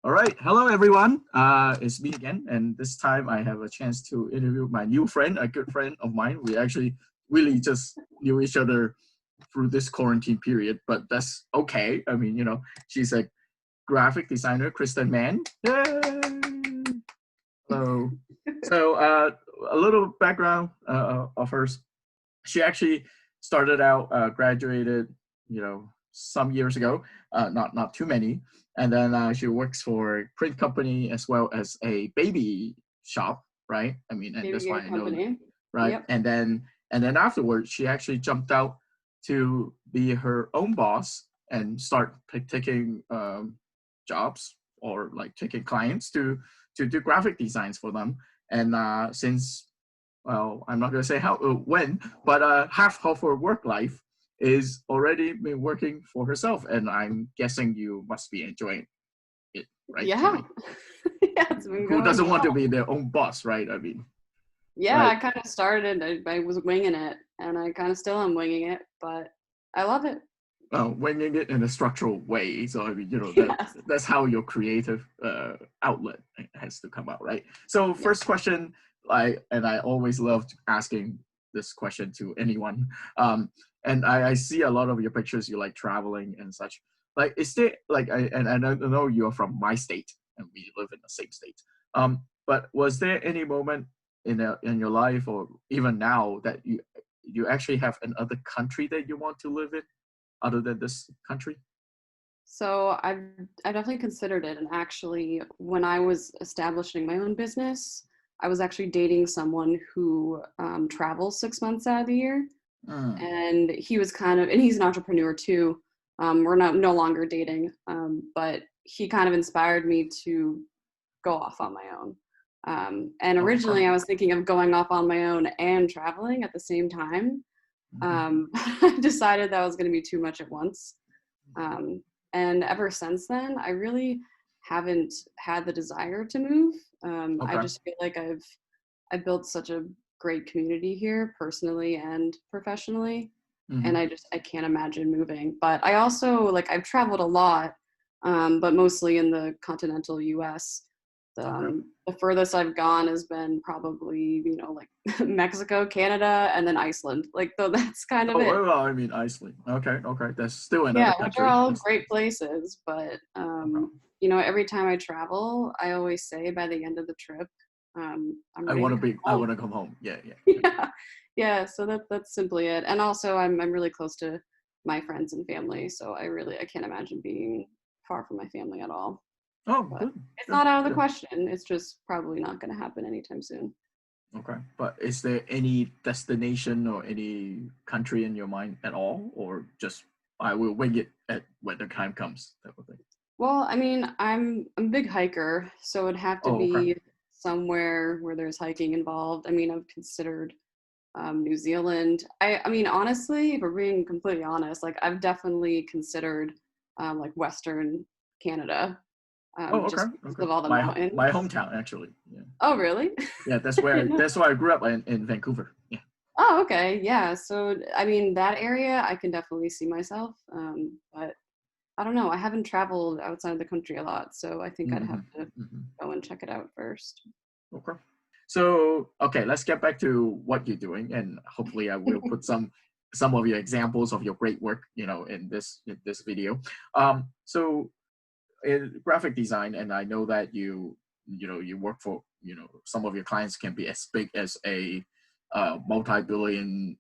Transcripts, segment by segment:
All right. Hello, everyone. It's me again. And this time I have a chance to interview my new friend, a good friend of mine. We actually really just knew each other through this quarantine period, but that's okay. I mean, she's a graphic designer, Kristen Mann. Yay! Hello. So a little background of hers. She actually started out, graduated, some years ago, not too many. And then she works for a print company as well as a baby shop, right? I mean, and Baby that's why I know, company. right? Yep. And then afterwards, she actually jumped out to be her own boss and start taking jobs or like taking clients to do graphic designs for them. And since, well, I'm not gonna say how when, but half of her work life is already been working for herself, and I'm guessing you must be enjoying it, right? Yeah. Yeah, it's been Who going doesn't want to well. be their own boss, right? I mean, Yeah, right? I kind of started, I was winging it, and I kind of still am winging it, but I love it. Winging it in a structural way. So I mean, Yes. that's how your creative outlet has to come out, right? So Yeah. first question, I always loved asking this question to anyone. And I see a lot of your pictures. You like traveling and such. Like, is there like and I know you're from my state and we live in the same state. But was there any moment in your life or even now that you actually have another country that you want to live in other than this country? So I definitely considered it, and actually, when I was establishing my own business, I was actually dating someone who travels 6 months out of the year, Mm, and he was and he's an entrepreneur too. We're no longer dating, but he kind of inspired me to go off on my own. And oh, okay. originally, I was thinking of going off on my own and traveling at the same time. Mhm. I decided that was going to be too much at once. Um, and ever since then, I really haven't had the desire to move. I Okay. just feel like I've built such a great community here, personally and professionally, and Hmm. I can't imagine moving. But I also I've traveled a lot, but mostly in the continental U.S. Okay. The furthest I've gone has been probably Mexico, Canada, and then Iceland. Though that's kind of Oh, it. well, I mean Iceland. Okay, okay. That's still another Yeah, which are country. all That's great places, but okay. every time I travel, I always say by the end of the trip, I'm ready to come I home. want to come home. Yeah, yeah. Yeah, yeah. So that's simply it. And also, I'm really close to my friends and family, so I can't imagine being far from my family at all. Oh, But good, it's good, not out of the good. question. It's just probably not going to happen anytime soon. Okay. But is there any destination or any country in your mind at all, or just I will wing it at when the time comes type of thing? Well, I mean, I'm a big hiker, so it'd have to Oh, okay. be somewhere where there's hiking involved. I mean, I've considered New Zealand. I mean, honestly, if we're being completely honest, I've definitely considered Western Canada, Oh, okay, just because okay. of all the My mountains. hometown actually. Yeah, Oh, really? yeah. I didn't know. That's why I grew up in Vancouver. Yeah. Oh, okay. Yeah. So, I mean, that area I can definitely see myself. But I don't know. I haven't traveled outside of the country a lot, so I think I'd Hmm. have to Hmm. go and check it out first. Okay. So, okay, let's get back to what you're doing, and hopefully, I will put some of your examples of your great work, in this video. So in graphic design, and I know that you work for some of your clients can be as big as a multi-billion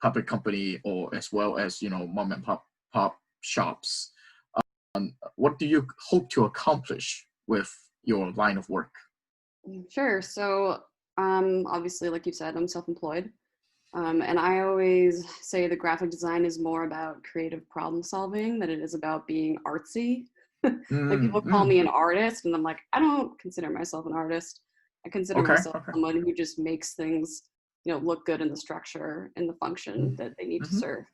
public company, or as well as mom and pop shops. What do you hope to accomplish with your line of work? Sure. So, obviously, like you said, I'm self-employed. And I always say the graphic design is more about creative problem solving than it is about being artsy. Like Mm, people call mm, me an artist, and I'm like, I don't consider myself an artist. I consider okay, myself okay. someone who just makes things, look good in the structure and the function that they need to Mm-hmm. serve.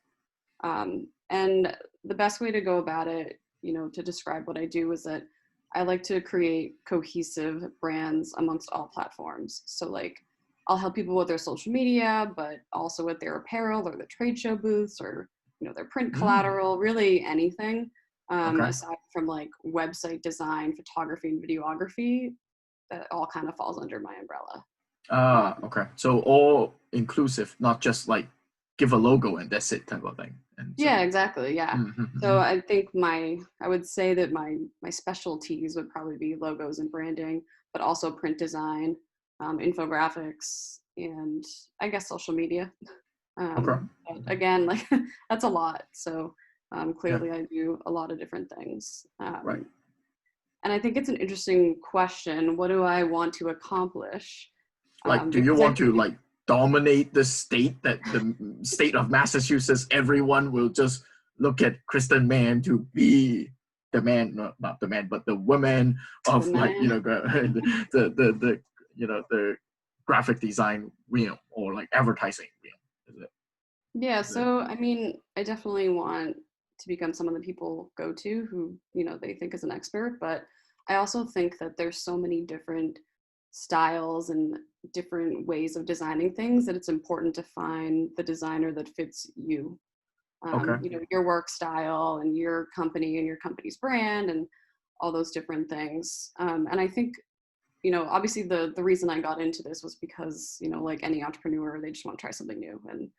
And the best way to go about it, to describe what I do is that I like to create cohesive brands amongst all platforms. So I'll help people with their social media, but also with their apparel or their trade show booths or their print Mm, collateral, really anything. Aside from like website design, photography, and videography, that all kind of falls under my umbrella. Okay. So all inclusive, not just like give a logo and that's it type of thing. And so, yeah, exactly. Yeah. mm-hmm. So I think I would say that my specialties would probably be logos and branding, but also print design, infographics, and I guess social media. But again, like that's a lot. So clearly I do a lot of different things. Right. And I think it's an interesting question. What do I want to accomplish? Like, do you want to like dominate the state, that the state of Massachusetts, everyone will just look at Kristen Mann to be the man, not the man, but the woman of like, you know, the you know, the graphic design realm or like advertising realm? Is it? Yeah. So, I mean, I definitely want to become someone that people go to who, you know, they think is an expert, but I also think that there's so many different styles and different ways of designing things that it's important to find the designer that fits you. You know, your work style and your company and your company's brand and all those different things. And I think, you know, obviously the reason I got into this was because, you know, like any entrepreneur, they just want to try something new, and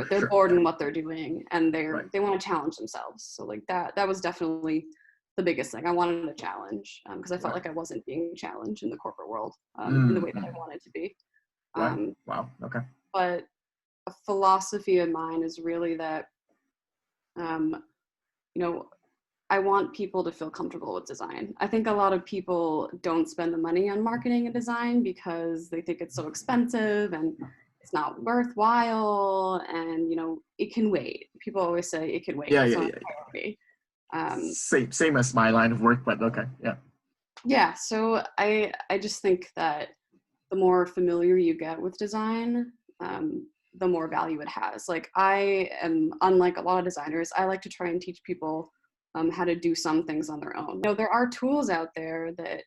they're bored in what they're doing, and they want to challenge themselves. So like that was definitely the biggest thing. I wanted a challenge because I felt like I wasn't being challenged in the corporate world in the way that I wanted to be. Wow. Okay. But a philosophy of mine is really that, you know, I want people to feel comfortable with design. I think a lot of people don't spend the money on marketing and design because they think it's so expensive and it's not worthwhile, and you know, it can wait. People always say it can wait. It's not a priority. Same as my line of work, but okay. Yeah. So I just think that the more familiar you get with design, the more value it has. Like, I am, unlike a lot of designers, I like to try and teach people how to do some things on their own. You know, there are tools out there that,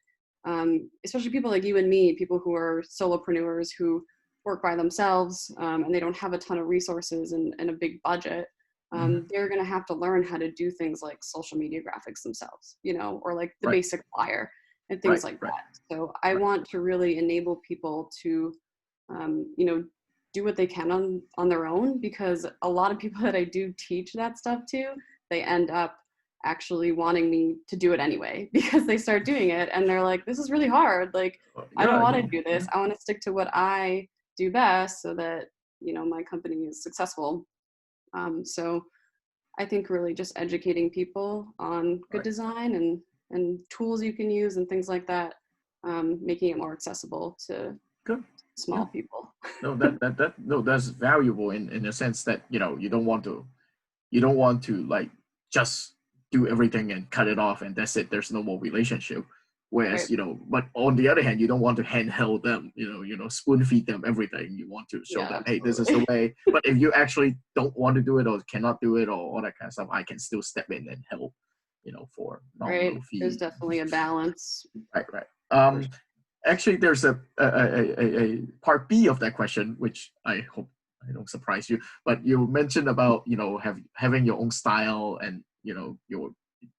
especially people like you and me, people who are solopreneurs who work by themselves and they don't have a ton of resources and a big budget. They're going to have to learn how to do things like social media graphics themselves, you know, or like the basic flyer and things like that. So I want to really enable people to, you know, do what they can on their own, because a lot of people that I do teach that stuff to, they end up actually wanting me to do it anyway, because they start doing it and they're like, this is really hard. Like, I don't want to do this. I want to stick to what I do best so that, you know, my company is successful. So I think really just educating people on good design and tools you can use and things like that, making it more accessible to small people. No, that's valuable in a sense that, you know, you don't want to like just do everything and cut it off and that's it. There's no more relationship. Whereas, you know, but on the other hand, you don't want to handheld them, you know, spoon feed them everything. You want to show them, hey, this is the way. But if you actually don't want to do it or cannot do it or all that kind of stuff, I can still step in and help, you know, for nominal fee. There's definitely a balance. Right. Actually, there's a part B of that question, which I hope I don't surprise you. But you mentioned about, you know, having your own style and, you know,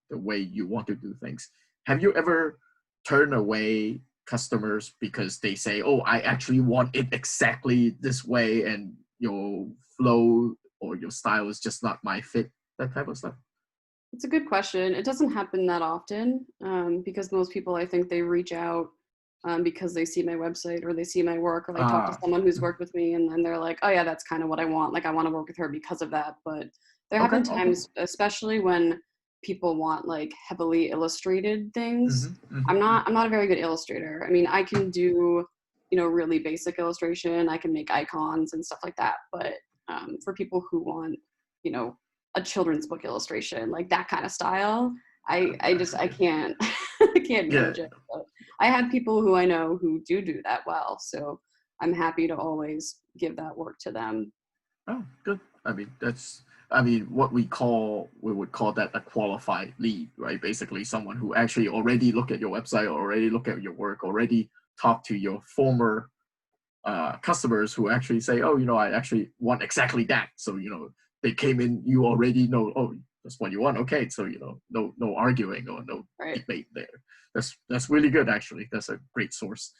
the way you want to do things. Have you ever turned away customers because they say, oh, I actually want it exactly this way and your flow or your style is just not my fit, that type of stuff? It's a good question. It doesn't happen that often because most people, I think they reach out because they see my website or they see my work or they talk to someone who's worked with me and then they're like, oh yeah, that's kind of what I want. Like, I want to work with her because of that. But there have been times, especially when people want like heavily illustrated things. I'm not a very good illustrator. I mean, I can do, you know, really basic illustration. I can make icons and stuff like that. But for people who want, you know, a children's book illustration, like that kind of style, I can't I can't manage it. But I have people who I know who do that well, so I'm happy to always give that work to them. Oh, good. I mean, what we would call that a qualified lead, right? Basically, someone who actually already look at your website, already look at your work, already talk to your former customers who actually say, oh, you know, I actually want exactly that. So, you know, they came in, you already know, oh, that's what you want. Okay, so no arguing or no Right. debate there. That's really good, actually. That's a great source.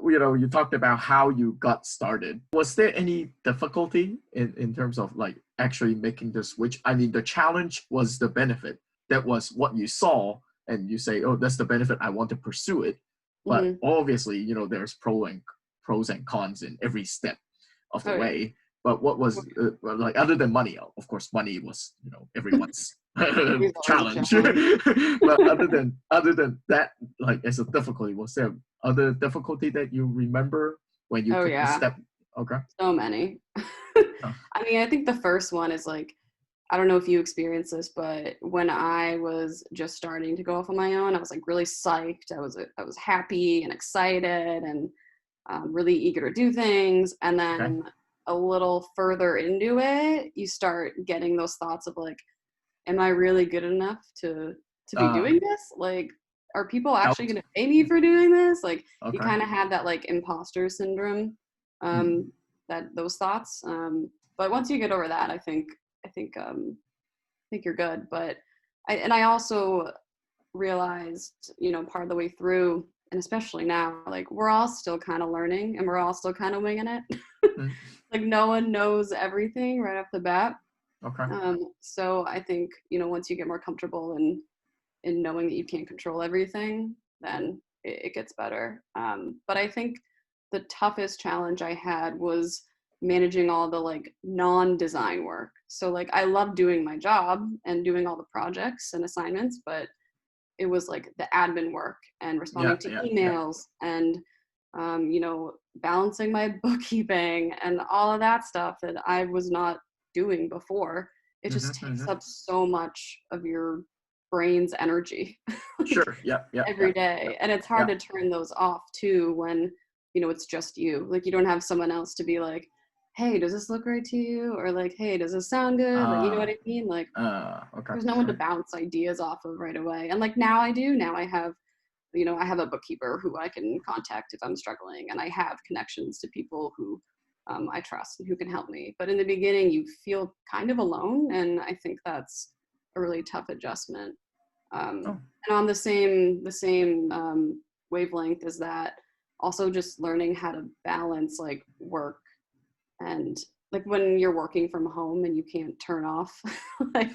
You talked about how you got started. Was there any difficulty in terms of like actually making the switch? I mean, the challenge was the benefit. That was what you saw, and you say, oh, that's the benefit, I want to pursue it. But obviously, there's pros and cons in every step of the way. But what was like, other than money? Of course, money was everyone's challenge. But other than that, like, as a difficulty, was there other difficulty that you remember when you took the step? Okay. So many. I mean, I think the first one is like, I don't know if you experienced this, but when I was just starting to go off on my own, I was like really psyched. I was happy and excited and really eager to do things. And then a little further into it, you start getting those thoughts of like, am I really good enough to be doing this? Like, are people actually going to pay me for doing this? Like, you kind of have that like imposter syndrome, that those thoughts. But once you get over that, I think you're good. But I also realized, part of the way through, and especially now, like, we're all still kind of learning and we're all still kind of winging it. Like, no one knows everything right off the bat. So I think, once you get more comfortable in knowing that you can't control everything, then it gets better. But I think the toughest challenge I had was managing all the like non-design work. So like, I love doing my job and doing all the projects and assignments, but it was like the admin work and responding to emails and balancing my bookkeeping and all of that stuff that I was not doing before. It just takes up so much of your brain's energy every day. And it's hard to turn those off too when, it's just you. Like, you don't have someone else to be like, hey, does this look right to you? Or like, hey, does this sound good? Like, you know what I mean? Like, there's no one to bounce ideas off of right away. And like, now I do. Now I have, I have a bookkeeper who I can contact if I'm struggling, and I have connections to people who I trust and who can help me. But in the beginning, you feel kind of alone, and I think that's a really tough adjustment. And on the same wavelength is that also just learning how to balance like work and like when you're working from home and you can't turn off, like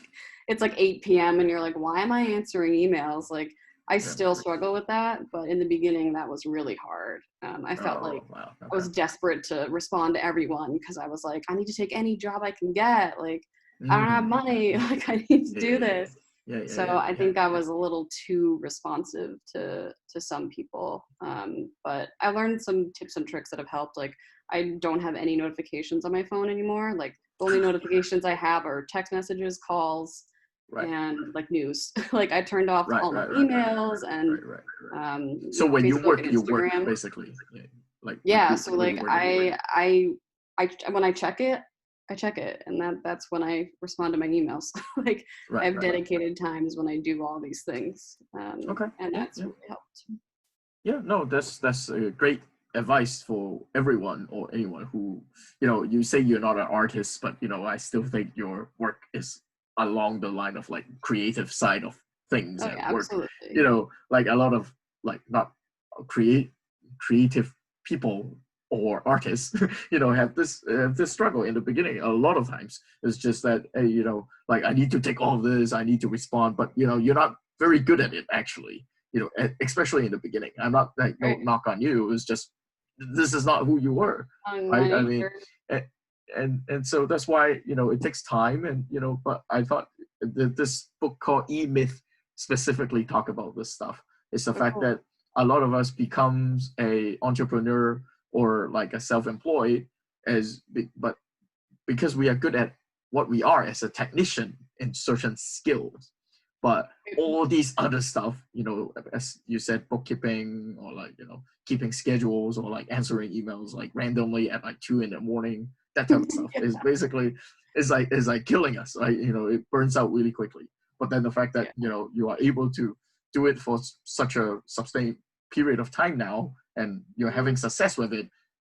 it's like 8 p.m. and you're like, why am I answering emails? Like, I still struggle with that, but in the beginning that was really hard. I felt like I was desperate to respond to everyone because I was like, I need to take any job I can get. Like, I don't have money. Like, I need to do this. So I think I was a little too responsive to some people. But I learned some tips and tricks that have helped. Like, I don't have any notifications on my phone anymore. Like, the only notifications I have are text messages, calls, and like news. Like, I turned off all my emails and so when Facebook you work basically. So like I when I check it, and that's when I respond to my emails. Like, I have dedicated times when I do all these things. And that's really helped. Yeah, no, that's a great advice for everyone or anyone who, you say you're not an artist, but I still think your work is along the line of like creative side of things and work. Absolutely. Like a lot of like not creative people or artists, have this struggle in the beginning. A lot of times it's just that, hey, like, I need to take all of this, I need to respond, but you're not very good at it actually. Especially in the beginning. I'm not like no knock on you. It's just this is not who you were, right? I mean, and so that's why it takes time, and But I thought this book called E-Myth specifically talk about this stuff. It's the fact that a lot of us becomes a entrepreneur or like a self-employed but because we are good at what we are as a technician in certain skills. But all these other stuff, as you said, bookkeeping or like, keeping schedules or like answering emails like randomly at like 2 a.m, that type of stuff is basically is like killing us, right? It burns out really quickly. But then the fact that, you are able to do it for such a sustained period of time now, and you're having success with it,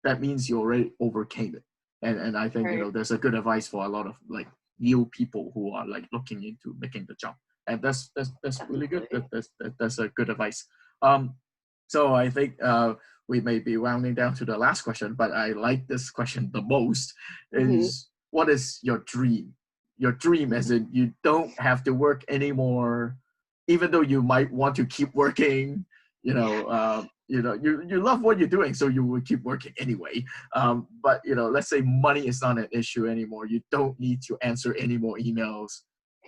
that means you already overcame it. And I think, there's a good advice for a lot of like new people who are like looking into making the jump. And that's really good. That's a good advice. So I think we may be rounding down to the last question, but I like this question the most is what is your dream? Your dream as in you don't have to work anymore, even though you might want to keep working, you love what you're doing, so you will keep working anyway. But let's say money is not an issue anymore. You don't need to answer any more emails,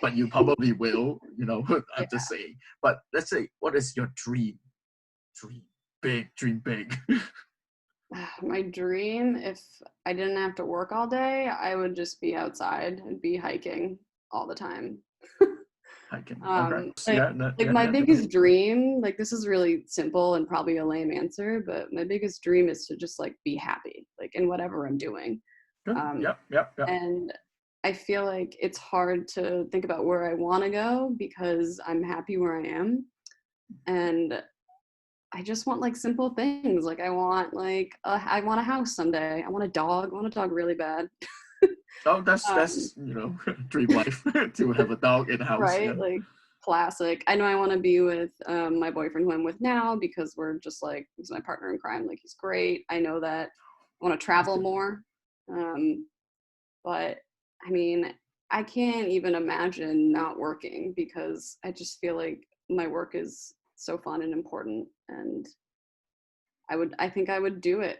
but you probably will, I'm just saying. But let's say, what is your dream? Dream big. My dream, if I didn't have to work all day, I would just be outside and be hiking all the time. Hiking. My biggest dream, like this is really simple and probably a lame answer, but my biggest dream is to just like be happy, like in whatever I'm doing. Yep. And I feel like it's hard to think about where I want to go because I'm happy where I am. And I just want like simple things. Like I want a house someday. I want a dog really bad. Oh, that's dream life to have a dog in the house. Right? Yeah. Like classic. I know I want to be with my boyfriend who I'm with now because we're just like, he's my partner in crime. Like he's great. I know that I want to travel more. But I mean, I can't even imagine not working because I just feel like my work is so fun and important, and I think I would do it.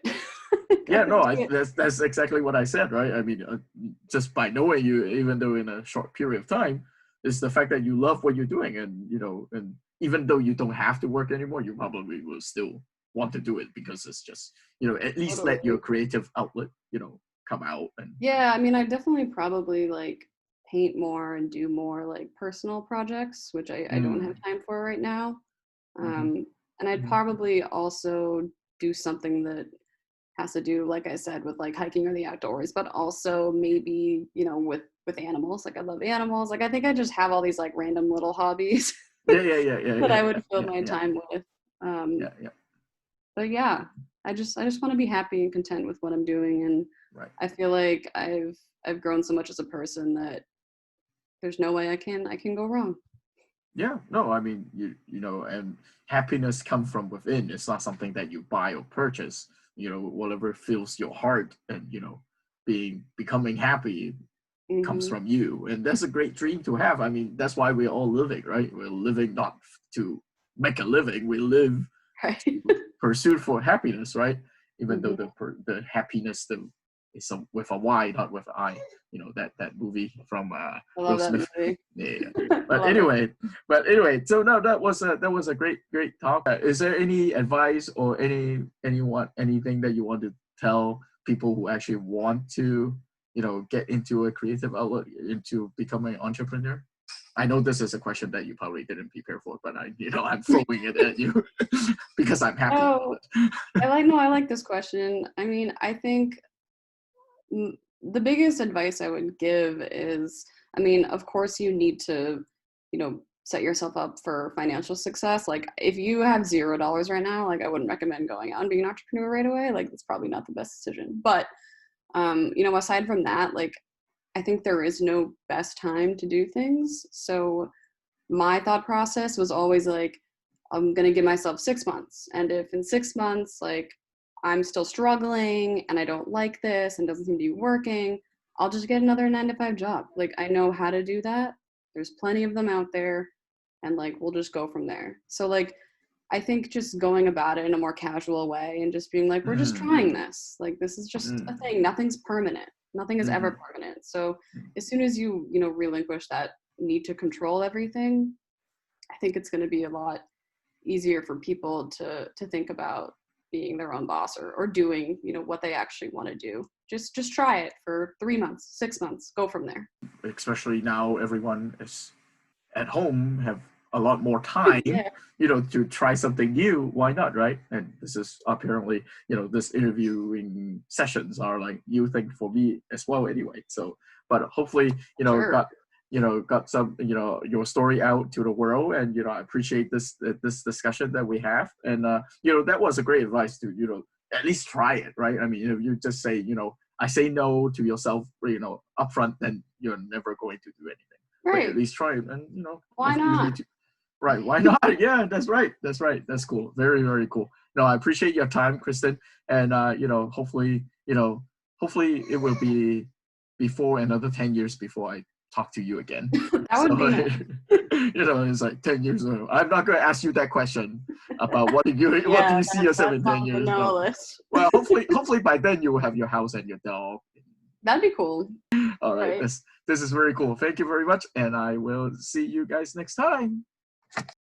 Yeah, no, that's exactly what I said, right? I mean, just by knowing you, even though in a short period of time, is the fact that you love what you're doing, and and even though you don't have to work anymore, you probably will still want to do it because it's just at least Totally. let your creative outlet come out. And yeah, I mean, I definitely probably like paint more and do more like personal projects, which I don't have time for right now. And I'd probably also do something that has to do, like I said, with like hiking or the outdoors, but also maybe, with animals. Like I love animals. Like I think I just have all these like random little hobbies that I would fill my time with. But yeah, I just want to be happy and content with what I'm doing. And I feel like I've grown so much as a person that there's no way I can go wrong. Yeah, no, I mean, and happiness comes from within. It's not something that you buy or purchase. Whatever fills your heart and, becoming happy comes from you. And that's a great dream to have. I mean, that's why we're all living, right? We're living not to make a living. We live to pursue for happiness, right? Even though the happiness is with a Y, not with an I. That movie from Will Smith. Yeah. But anyway, so no, that was a great talk. Is there any advice or anything that you want to tell people who actually want to get into a creative outlet, into becoming an entrepreneur? I know this is a question that you probably didn't prepare for, but I'm throwing it at you because I'm happy. Oh, I like this question. I mean, I think the biggest advice I would give is, I mean, of course you need to, set yourself up for financial success. Like if you have $0 right now, like I wouldn't recommend going out and being an entrepreneur right away. Like it's probably not the best decision. But, aside from that, like I think there is no best time to do things. So my thought process was always like, I'm going to give myself 6 months. And if in 6 months, like I'm still struggling and I don't like this and doesn't seem to be working, I'll just get another 9-to-5 job. Like I know how to do that. There's plenty of them out there, and like we'll just go from there. So like I think just going about it in a more casual way and just being like, we're just trying this. Like this is just a thing. Nothing's permanent. Nothing is ever permanent. So as soon as you relinquish that need to control everything, I think it's going to be a lot easier for people to think about being their own boss or doing, what they actually want to do. Just try it for 3 months, 6 months, go from there. Especially now everyone is at home, have a lot more time, to try something new. Why not, right? And this is apparently, this interviewing sessions are like new thing for me as well anyway. So, but hopefully, got some, your story out to the world, and I appreciate this discussion that we have, and that was a great advice to at least try it, right? I mean, if you just say I say no to yourself, upfront, then you're never going to do anything. Right. But at least try it, and why not? Right. Why not? Yeah, that's right. That's cool. Very, very cool. No, I appreciate your time, Kristen. And, hopefully it will be before another 10 years before I talk to you again. That would be nice. It's like 10 years ago. I'm not going to ask you that question about what do you see yourself in 10 years. Well, hopefully by then you will have your house and your dog. That'd be cool. All right. This is very cool. Thank you very much. And I will see you guys next time.